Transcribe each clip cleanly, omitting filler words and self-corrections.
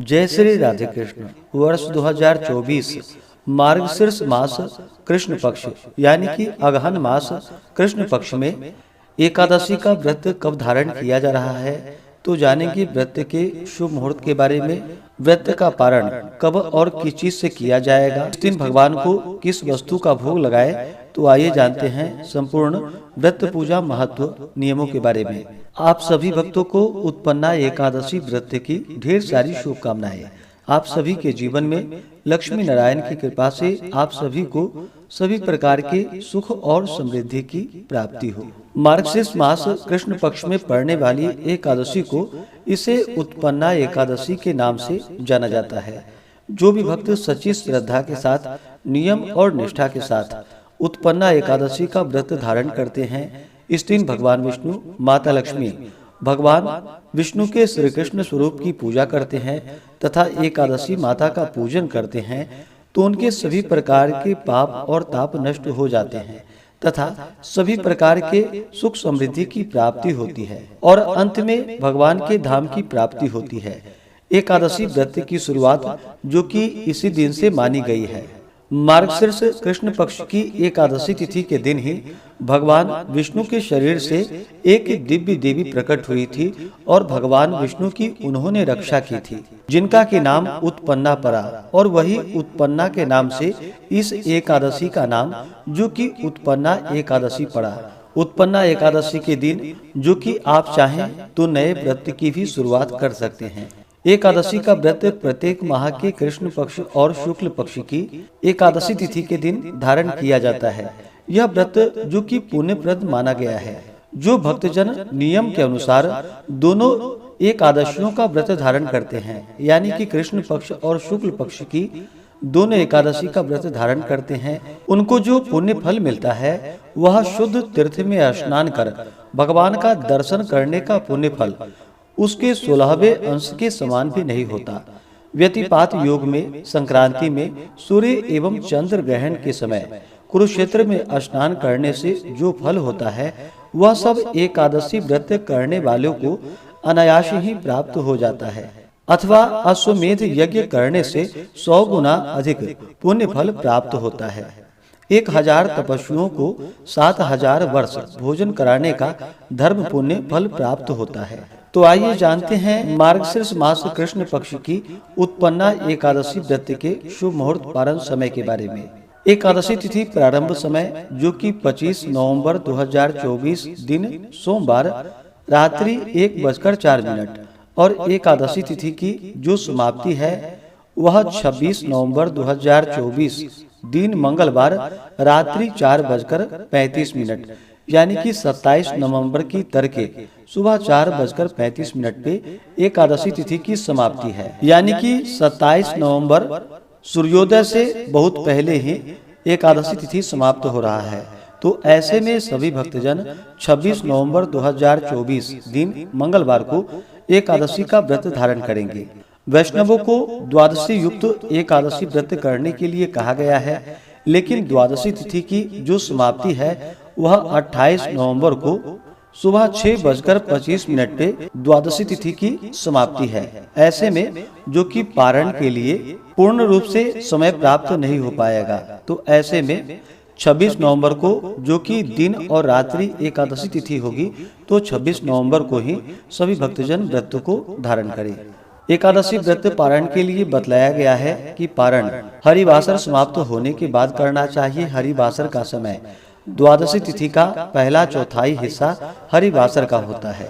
जय श्री राधे कृष्ण। वर्ष 2024 मार्गशीर्ष मास कृष्ण पक्ष यानी कि अगहन मास कृष्ण पक्ष में एकादशी का व्रत कब धारण किया जा रहा है, तो जानेंगे व्रत के शुभ मुहूर्त के बारे में। व्रत का पारण कब और किस चीज से किया जाएगा, इस दिन भगवान को किस वस्तु का भोग लगाए, तो आइए जानते हैं संपूर्ण व्रत पूजा महत्व नियमों के बारे में। आप सभी भक्तों को उत्पन्ना एकादशी व्रत की ढेर सारी शुभकामनाएं। आप सभी के जीवन में लक्ष्मी नारायण की कृपा से आप सभी को सभी प्रकार के सुख और समृद्धि की प्राप्ति हो। मार्गशीर्ष मास कृष्ण पक्ष में पड़ने वाली एकादशी को इसे उत्पन्ना एकादशी के नाम से जाना जाता है। जो भी भक्त सच्ची श्रद्धा के साथ नियम और निष्ठा के साथ उत्पन्ना एकादशी का व्रत धारण करते हैं, इस दिन भगवान विष्णु, माता लक्ष्मी, भगवान विष्णु के श्री कृष्ण स्वरूप की पूजा करते हैं तथा एकादशी माता का पूजन करते हैं, तो उनके सभी प्रकार के पाप और ताप नष्ट हो जाते हैं तथा सभी प्रकार के सुख समृद्धि की प्राप्ति होती है और अंत में भगवान के धाम की प्राप्ति होती है। एकादशी व्रत की शुरुआत जो कि इसी दिन से मानी गई है। मार्गशीर्ष कृष्ण पक्ष की एकादशी तिथि के दिन ही भगवान विष्णु के शरीर से एक दिव्य देवी प्रकट हुई थी और भगवान विष्णु की उन्होंने रक्षा की थी, जिनका के नाम उत्पन्ना पड़ा, और वही उत्पन्ना के नाम से इस एकादशी का नाम जो कि उत्पन्ना एकादशी पड़ा। उत्पन्ना एकादशी के दिन जो कि आप चाहें तो नए व्रत की भी शुरुआत कर सकते हैं। एकादशी का व्रत प्रत्येक माह के कृष्ण पक्ष और शुक्ल पक्ष की एकादशी तिथि के दिन धारण किया जाता है। यह व्रत जो कि पुण्यप्रद माना गया है। जो भक्तजन नियम के अनुसार दोनों एकादशियों का व्रत धारण करते हैं, यानी कि कृष्ण पक्ष और शुक्ल पक्ष की दोनों एकादशी का व्रत धारण करते हैं, उनको जो पुण्य फल मिलता है वह शुद्ध तीर्थ में स्नान कर भगवान का दर्शन करने का पुण्य फल उसके 16वें अंश के समान भी नहीं होता। व्यतिपात योग में संक्रांति में सूर्य एवं चंद्र ग्रहण के समय कुरुक्षेत्र में स्नान करने से जो फल होता है वह सब एकादशी व्रत करने वालों को अनायास ही प्राप्त हो जाता है, अथवा अश्वमेध यज्ञ करने से 100 गुना अधिक पुण्य फल प्राप्त होता है। 1000 तपस्वियों को 7000 वर्ष भोजन कराने का धर्म पुण्य फल प्राप्त होता है। तो आइए जानते हैं मार्गशीर्ष मास कृष्ण पक्ष की उत्पन्ना एकादशी व्रत के शुभ मुहूर्त पारण समय के बारे में। एकादशी तिथि प्रारंभ समय जो कि 25 नवंबर 2024 दिन सोमवार रात्रि 1:04 और एकादशी तिथि की जो समाप्ति है वह 26 नवंबर 2024 दिन मंगलवार रात्रि 4:35 यानी कि 27 नवंबर की तड़के सुबह 4:35 पे एकादशी तिथि की समाप्ति है। यानी कि 27 नवंबर सूर्योदय से बहुत पहले ही एकादशी तिथि समाप्त हो रहा है। तो ऐसे में सभी भक्तजन 26 नवंबर 2024 दिन मंगलवार को एकादशी का व्रत धारण करेंगे। वैष्णवों को द्वादशी युक्त एकादशी व्रत करने के लिए कहा गया है, लेकिन द्वादशी तिथि की जो समाप्ति है वह 28 नवंबर को सुबह 6:25 पे द्वादशी तिथि की समाप्ति है। ऐसे में जो कि पारण के लिए पूर्ण रूप से समय प्राप्त नहीं हो पाएगा, तो ऐसे में 26 नवंबर को जो कि दिन और रात्रि एकादशी तिथि होगी, तो 26 नवंबर को ही सभी भक्तजन व्रत को धारण करें। एकादशी व्रत पारण के लिए बतलाया गया है कि पारण हरिवासर समाप्त होने के बाद करना चाहिए। हरिवासर का समय द्वादशी तिथि का पहला चौथाई हिस्सा हरिवासर का होता है।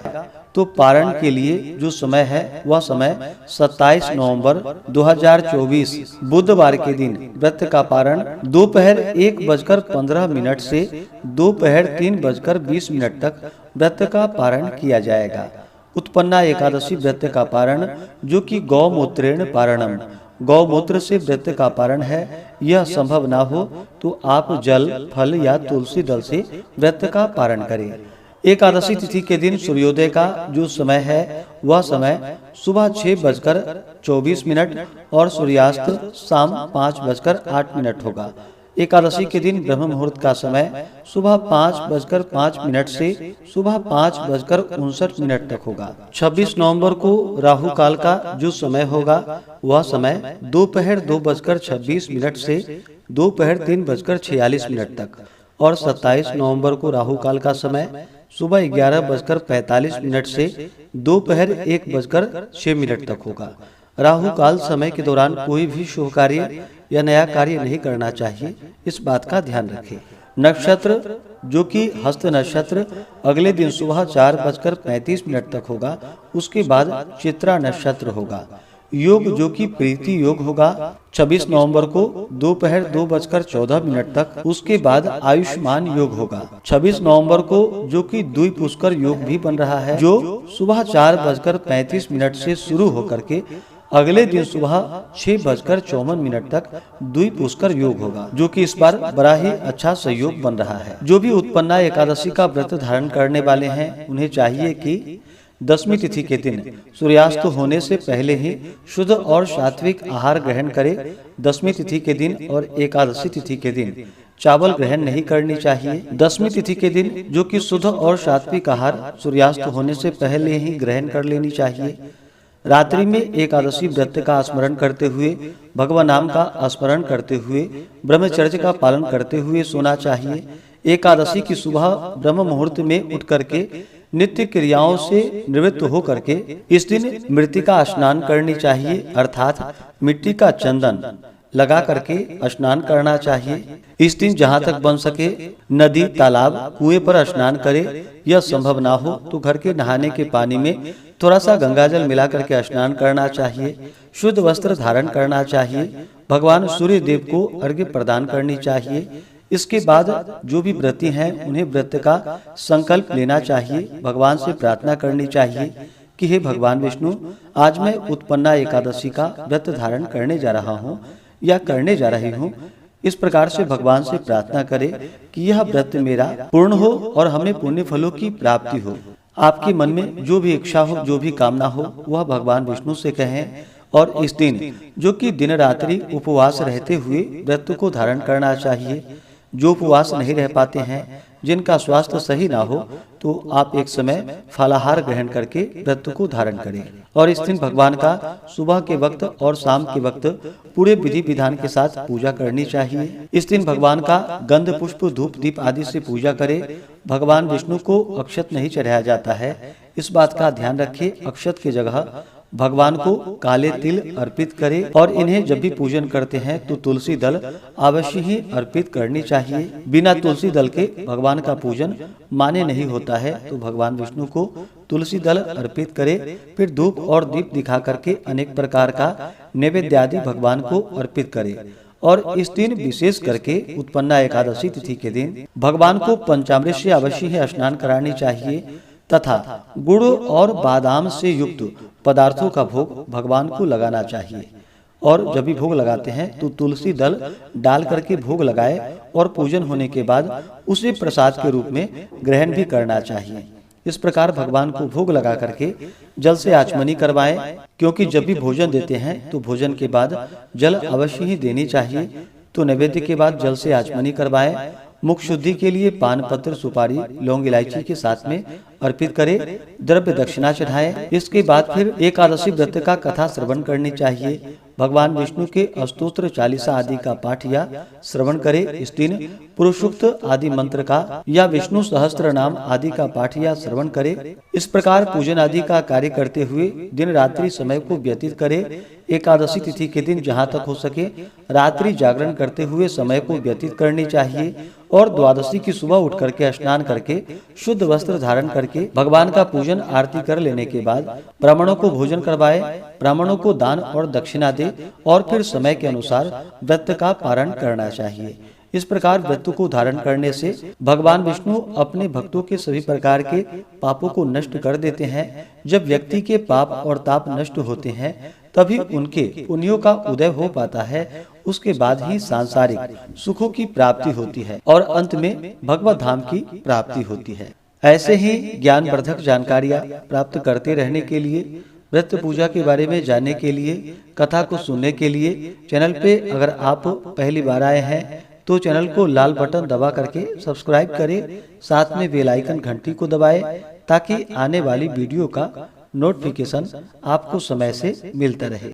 तो पारण के लिए जो समय है वह समय 27 नवंबर 2024 बुधवार के दिन व्रत का पारण दोपहर 1:15 से दोपहर 3:20 तक व्रत का पारण किया जाएगा। उत्पन्ना एकादशी व्रत का पारण जो कि गौमूत्रेण पारणम, गौमूत्र से व्रत का पारण है, यह संभव ना हो तो आप जल, फल या तुलसी दल से व्रत का पारण करें। एकादशी तिथि के दिन सूर्योदय का जो समय है वह समय सुबह 6:24 और सूर्यास्त शाम 5:08 होगा। एकादशी के दिन ब्रह्म मुहूर्त का समय सुबह 5:05 से सुबह 5:59 तक होगा। 26 नवंबर को राहु काल का जो समय होगा वह समय दोपहर 2:26 से दोपहर 3:46 तक और 27 नवंबर को राहु काल का समय सुबह 11:45 से दोपहर 1:06 तक होगा। राहु काल समय के दौरान कोई भी शुभ कार्य या नया कार्य नहीं करना चाहिए, इस बात का ध्यान रखें। नक्षत्र जो कि हस्त नक्षत्र अगले दिन सुबह 4:35 तक होगा, उसके बाद चित्रा नक्षत्र होगा। योग जो कि प्रीति योग होगा 26 नवंबर को दोपहर 2:14 तक, उसके बाद आयुष्मान योग होगा। 26 नवंबर को जो कि द्विपुष्कर योग भी बन रहा है, जो सुबह 4:35 से शुरू होकर के अगले दिन सुबह 6:54 तक द्विपुष्कर योग होगा, जो कि इस बार बड़ा ही अच्छा सहयोग बन रहा है। जो भी उत्पन्ना एकादशी का व्रत धारण करने वाले हैं, उन्हें चाहिए कि दशमी तिथि के दिन सूर्यास्त होने से पहले ही शुद्ध और सात्विक आहार ग्रहण करें। दशमी तिथि के दिन और एकादशी तिथि के दिन चावल ग्रहण नहीं करनी चाहिए। दशमी तिथि के दिन जो कि शुद्ध और सात्विक आहार सूर्यास्त होने से पहले ही ग्रहण कर लेनी चाहिए। रात्रि में एकादशी व्रत का स्मरण करते हुए, भगवान नाम का स्मरण करते हुए, ब्रह्मचर्य का पालन करते हुए सोना चाहिए। एकादशी की सुबह ब्रह्म मुहूर्त में उठ करके नित्य क्रियाओं से निवृत्त हो करके इस दिन मृतिका स्नान करनी चाहिए, अर्थात मिट्टी का चंदन लगा करके स्नान करना चाहिए। इस दिन जहाँ तक बन सके नदी, तालाब, कुएं पर स्नान करे। यह संभव ना हो तो घर के नहाने के पानी में थोड़ा सा गंगाजल मिला करके स्नान करना चाहिए। शुद्ध वस्त्र धारण करना चाहिए। भगवान सूर्य देव को अर्घ्य प्रदान करनी चाहिए। इसके बाद जो भी व्रती हैं उन्हें व्रत का संकल्प लेना चाहिए। भगवान से प्रार्थना करनी चाहिए कि हे भगवान विष्णु, आज मैं उत्पन्ना एकादशी का व्रत धारण करने जा रहा हूँ या करने जा रही हूँ। इस प्रकार से भगवान से प्रार्थना करें कि यह व्रत मेरा पूर्ण हो और हमें पुण्य फलों की प्राप्ति हो। आपके मन में जो भी इच्छा हो, जो भी कामना हो, वह भगवान विष्णु से कहें। और इस दिन जो कि दिन रात्रि उपवास रहते हुए व्रत को धारण करना चाहिए। जो उपवास नहीं रह पाते हैं, जिनका स्वास्थ्य सही ना हो, तो आप एक समय फलाहार ग्रहण करके व्रत को धारण करें। और इस दिन भगवान का सुबह के वक्त और शाम के वक्त पूरे विधि विधान के साथ पूजा करनी चाहिए। इस दिन भगवान का गंध, पुष्प, धूप, दीप आदि से पूजा करें। भगवान विष्णु को अक्षत नहीं चढ़ाया जाता है, इस बात का ध्यान रखें। अक्षत की जगह भगवान को काले तिल अर्पित करें। और इन्हें जब भी पूजन करते हैं तो तुलसी दल अवश्य ही अर्पित करनी चाहिए। बिना तुलसी दल के भगवान का पूजन मान्य नहीं होता है, तो भगवान विष्णु को तुलसी दल अर्पित करें। फिर धूप और दीप दिखा करके अनेक प्रकार का नैवेद्य आदि भगवान को अर्पित करें। और इस दिन विशेष करके उत्पन्ना एकादशी तिथि के दिन भगवान को पंचामृत से अवश्य ही स्नान करानी चाहिए तथा गुड़ और बादाम से युक्त पदार्थों का भोग भगवान को लगाना चाहिए। और जब भी भोग लगाते हैं तो तुलसी दल डाल करके भोग लगाए और पूजन होने के बाद उसे प्रसाद के रूप में ग्रहण भी करना चाहिए। इस प्रकार भगवान को भोग लगा करके जल से आचमनी करवाएं, क्योंकि जब भी भोजन देते हैं तो भोजन के बाद जल अवश्य ही देनी चाहिए। तो नैवेद्य के बाद जल से आचमनी करवाएं। मुख शुद्धि के लिए पान पत्र, सुपारी, लौंग, इलायची के साथ में अर्पित करें। द्रव्य दक्षिणा चढ़ाएं। इसके बाद फिर एकादशी व्रत का कथा श्रवण करनी चाहिए। भगवान विष्णु के अष्टोत्र चालीसा आदि का पाठ या श्रवण करें। इस दिन पुरुषोक्त आदि मंत्र का या विष्णु सहस्त्र नाम आदि का पाठ या श्रवण करें। इस प्रकार पूजन आदि का कार्य करते हुए दिन रात्रि समय को व्यतीत करें। एकादशी तिथि के दिन जहाँ तक हो सके रात्रि जागरण करते हुए समय को व्यतीत करनी चाहिए। और द्वादशी की सुबह उठ करके स्नान करके शुद्ध वस्त्र धारण करके भगवान का पूजन आरती कर लेने के बाद ब्राह्मणों को भोजन करवाए, ब्राह्मणों को दान और दक्षिणा दे और फिर समय के अनुसार व्रत का पारण करना चाहिए। इस प्रकार व्रत को धारण करने से भगवान विष्णु अपने भक्तों के सभी प्रकार के पापों को नष्ट कर देते हैं। जब व्यक्ति के पाप और ताप नष्ट होते हैं तभी उनके पुण्यों का उदय हो पाता है। उसके बाद ही सांसारिक सुखों की प्राप्ति होती है और अंत में भगवत धाम की प्राप्ति होती है। ऐसे ही ज्ञानवर्धक जानकारियाँ प्राप्त करते रहने के लिए, व्रत पूजा के बारे में जानने के लिए, कथा को सुनने के लिए चैनल पे अगर आप पहली बार आए हैं तो चैनल को लाल बटन दबा करके सब्सक्राइब करें, साथ में बेल आइकन घंटी को दबाएं ताकि आने वाली वीडियो का नोटिफिकेशन आपको समय से मिलता रहे।